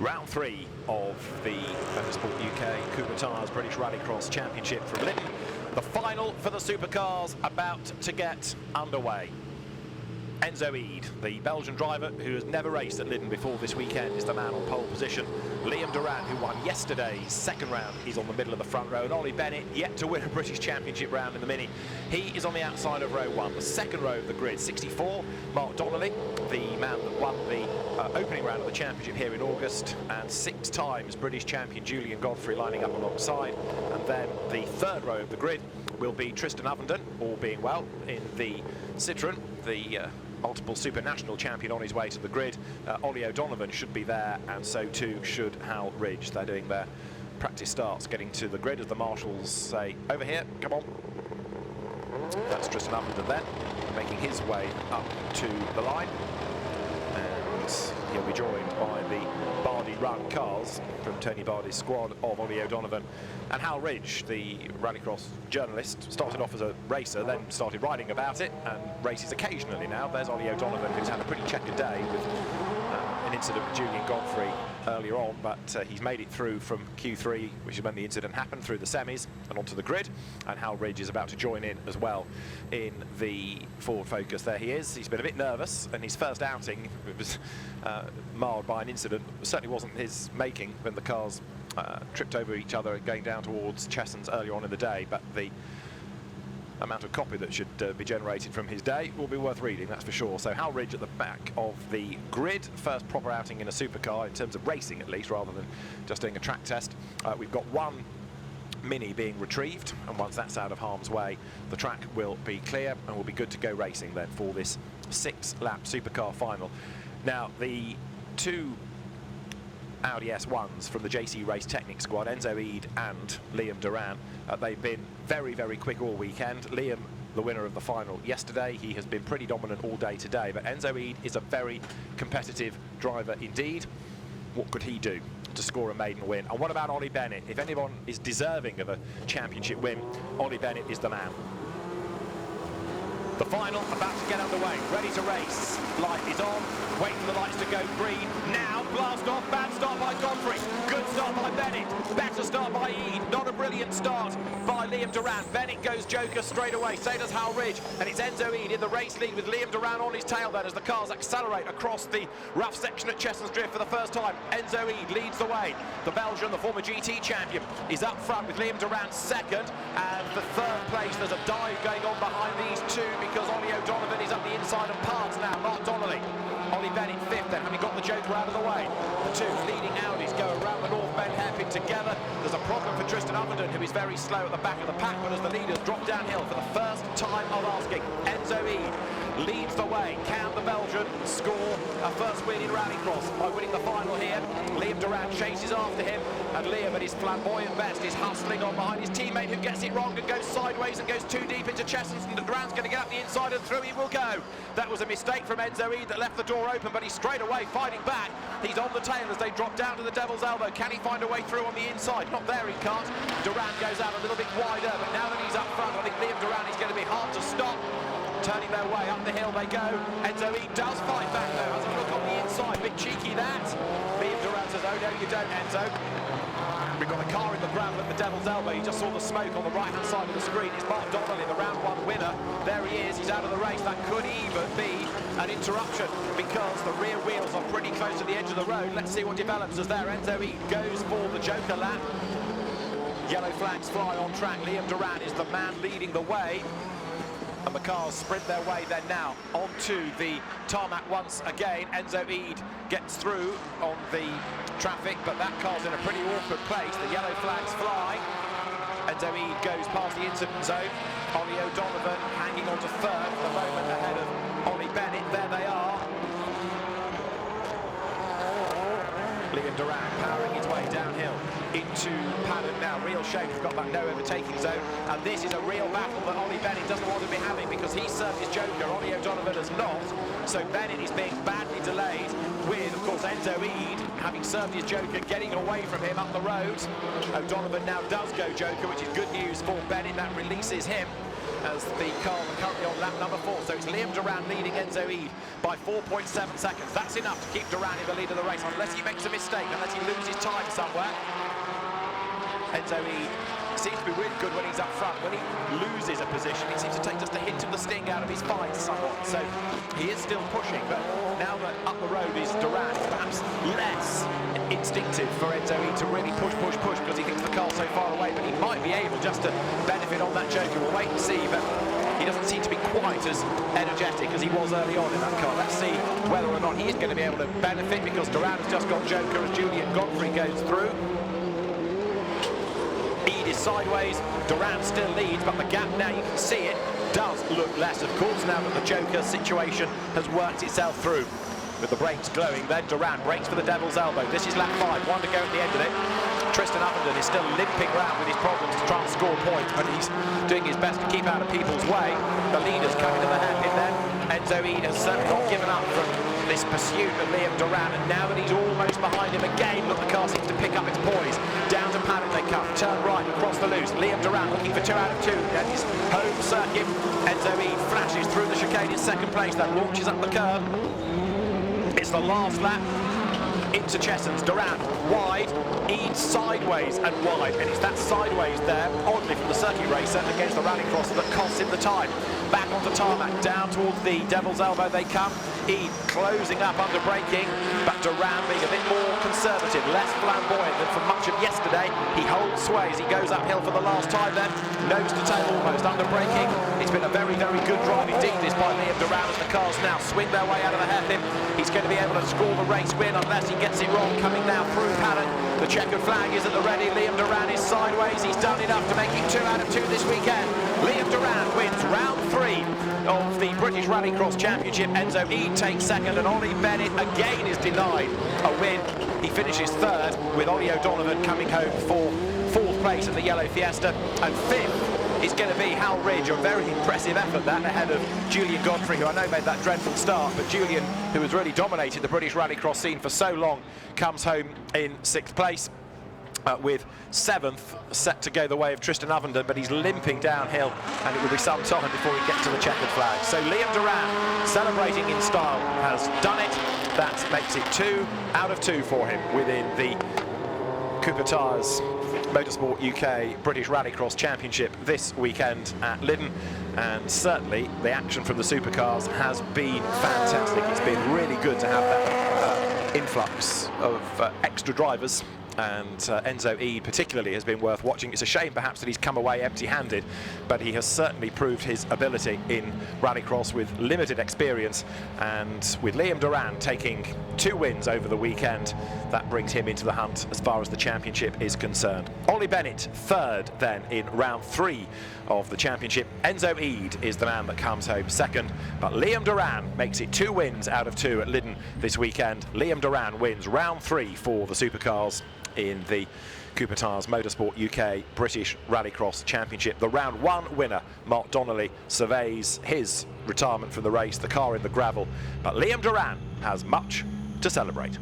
Round 3 of the Motorsport UK Cooper Tires British Rallycross Championship from Lytton. The final for the Supercars about to get underway. Enzo Ede, the Belgian driver who has never raced at Lytton before this weekend, is the man on pole position. Liam Durant, who won yesterday's second round, is on the middle of the front row. And Ollie Bennett, yet to win a British Championship round in the Mini. He is on the outside of row 1, the second row of the grid. 64, Mark Donnelly, the man that won the opening round of the championship here in August, and 6 times British champion Julian Godfrey lining up alongside. And then the third row of the grid will be Tristan Ovenden, all being well, in the Citroën, the multiple Super National champion on his way to the grid. Ollie O'Donovan should be there, and so too should Hal Ridge. They're doing their practice starts, getting to the grid as the marshals say, over here, come on. That's Tristan Ovenden then, making his way up to the line. And he'll be joined by the Bardi Run cars from Tony Bardi's squad of Ollie O'Donovan and Hal Ridge, the Rallycross journalist. Started off as a racer, then started writing about it and races occasionally now. There's Ollie O'Donovan, who's had a pretty checkered day with an incident with Julian Godfrey earlier on, but he's made it through from Q3, which is when the incident happened, through the semis and onto the grid. And Hal Ridge is about to join in as well in the Ford Focus. There he is. He's been a bit nervous, and his first outing was marred by an incident. It certainly wasn't his making when the cars tripped over each other going down towards Chessons earlier on in the day, but the amount of copy that should be generated from his day will be worth reading, that's for sure. So Hal Ridge at the back of the grid, first proper outing in a supercar in terms of racing at least, rather than just doing a track test. We've got one Mini being retrieved, and once that's out of harm's way, the track will be clear and we'll be good to go racing then for this 6-lap supercar final. Now, the two Audi S1s from the JC Race Technics squad, Enzo Ede and Liam Durant, they've been very, very quick all weekend. Liam, the winner of the final yesterday, he has been pretty dominant all day today, but Enzo Ede is a very competitive driver indeed. What could he do to score a maiden win? And what about Ollie Bennett? If anyone is deserving of a championship win, Ollie Bennett is the man. The final about to get underway, ready to race. Light is on, wait for the lights to go green. Now, blast off, bad start by Godfrey. Good start by Bennett, better start by Ede. Not a brilliant start by Liam Durant. Bennett goes joker straight away, so does Hal Ridge. And it's Enzo Ede in the race lead with Liam Durant on his tail then as the cars accelerate across the rough section at Chessons Drift for the first time. Enzo Ede leads the way. The Belgian, the former GT champion, is up front with Liam Durant second. And for third place, there's a dive going on behind these two because Ollie O'Donovan is up the inside of parts now. Mark Donnelly, Ollie Bennett fifth then, having got the joker out of the way. The two leading Audis go around the North Bend hairpin together. There's a problem for Tristan Ovenden, who is very slow at the back of the pack, but as the leaders drop downhill for the first time of asking, Enzo Ede leads the way. Can the Belgian score a first win in Rallycross by winning the final here? Liam Durant chases after him, and Liam at his flamboyant best is hustling on behind his teammate who gets it wrong and goes sideways and goes too deep into Chessons, and Durant's going to get up the inside and through he will go. That was a mistake from Enzo Ede that left the door open, but he's straight away fighting back. He's on the tail as they drop down to the devil's elbow. Can he find a way through on the inside? Not there, he can't. Durant goes out a little bit wider, but now that he's up front, I think Liam Durant is going to be hard to stop. Turning their way up the hill they go. Enzo Ede does fight back though, has a look on the inside, bit cheeky that. Liam Durant says, oh no you don't, Enzo. We've got a car in the gravel at the devil's elbow. You just saw the smoke on the right hand side of the screen. It's Mark Donnelly, the round 1 winner. There he is, he's out of the race. That could even be an interruption because the rear wheels are pretty close to the edge of the road. Let's see what develops as there. Enzo Ede goes for the joker lap. Yellow flags fly on track. Liam Durant is the man leading the way. And the cars sprint their way then now onto the tarmac once again. Enzo Ede gets through on the traffic, but that car's in a pretty awkward place. The yellow flags fly. Enzo Ede goes past the incident zone. Ollie O'Donovan hanging on to third for the moment ahead of Ollie Bennett. There they are. Liam Durant powering his way downhill into paddock now. Real shame he's got that no overtaking zone, and this is a real battle that Ollie Bennett doesn't want to be having because he served his joker. Ollie O'Donovan has not, so Bennett is being badly delayed with, of course, Enzo Ede having served his joker, getting away from him up the road. O'Donovan now does go joker, which is good news for Bennett. That releases him. as the cars are currently on lap number 4. So it's Liam Duran leading Enzo Ede by 4.7 seconds. That's enough to keep Duran in the lead of the race, unless he makes a mistake, unless he loses time somewhere. Enzo Ede seems to be really good when he's up front. When he loses a position, he seems to take just a hint of the sting out of his fight somewhat. So he is still pushing, but now that up the road is Duran, perhaps less instinctive for Enzo Ede to really push because he thinks the car's so far away, but he might be able just to benefit on that Joker. We'll wait and see, but he doesn't seem to be quite as energetic as he was early on in that car. Let's see whether or not he is going to be able to benefit, because Duran has just got Joker as Julian Godfrey goes through. Ede is sideways, Duran still leads, but the gap, now you can see it, does look less, of course, now that the Joker situation has worked itself through. With the brakes glowing, then Duran brakes for the devil's elbow. This is lap 5, 1 to go at the end of it. Tristan Uffenden is still limping around with his problems to try and score points, but he's doing his best to keep out of people's way. The leader's coming to the hairpin then. Enzo Ede has certainly not given up from this pursuit of Liam Duran, and now that he's almost behind him again, look, the car seems to pick up its poise. Down to paddock they come, turn right across the loose. Liam Duran looking for 2 out of 2 at his home circuit. Enzo Ede flashes through the chicane in second place, then launches up the curb. It's the last lap into Chessons. Duran wide, Ede sideways and wide, and it's that sideways there, oddly from the circuit racer against the Rallycross, that costs him the time. Back onto tarmac, down towards the devil's elbow they come. Ede closing up under braking, but Duran being a bit more conservative, less flamboyant than for much of yesterday. He holds sway as he goes uphill for the last time then, nose to tail almost under braking. It's been a very, very good drive indeed this by Liam Duran, as the cars now swing their way out of the hairpin. He's going to be able to score the race win unless he gets it wrong, coming now through paddock. The checkered flag is at the ready. Liam Duran is sideways. He's done enough to make it 2 out of 2 this weekend. Liam Duran wins round 3 of the British Rallycross Championship. Enzo Ede takes second, and Ollie Bennett again is denied a win. He finishes 3rd, with Ollie O'Donovan coming home for 4th place in the Yellow Fiesta, and 5th is going to be Hal Ridge. A very impressive effort that, ahead of Julian Godfrey, who I know made that dreadful start, but Julian, who has really dominated the British Rallycross scene for so long, comes home in 6th place. With 7th set to go the way of Tristan Uffenden, but he's limping downhill, and it will be some time before he gets to the checkered flag. So Liam Duran, celebrating in style, has done it. That makes it 2 out of 2 for him within the Cooper Tires Motorsport UK British Rallycross Championship this weekend at Lyddon. And certainly the action from the supercars has been fantastic. It's been really good to have that influx of extra drivers, and Enzo Ede particularly has been worth watching. It's a shame perhaps that he's come away empty-handed, but he has certainly proved his ability in Rallycross with limited experience, and with Liam Duran taking 2 wins over the weekend, that brings him into the hunt as far as the championship is concerned. Ollie Bennett 3rd then in round 3 of the championship. Enzo Ede is the man that comes home 2nd, but Liam Duran makes it 2 wins out of 2 at Lyddon this weekend. Liam Duran wins round 3 for the supercars in the Cooper Tires Motorsport UK British Rallycross Championship. The round 1 winner, Mark Donnelly, surveys his retirement from the race, the car in the gravel, but Liam Duran has much to celebrate.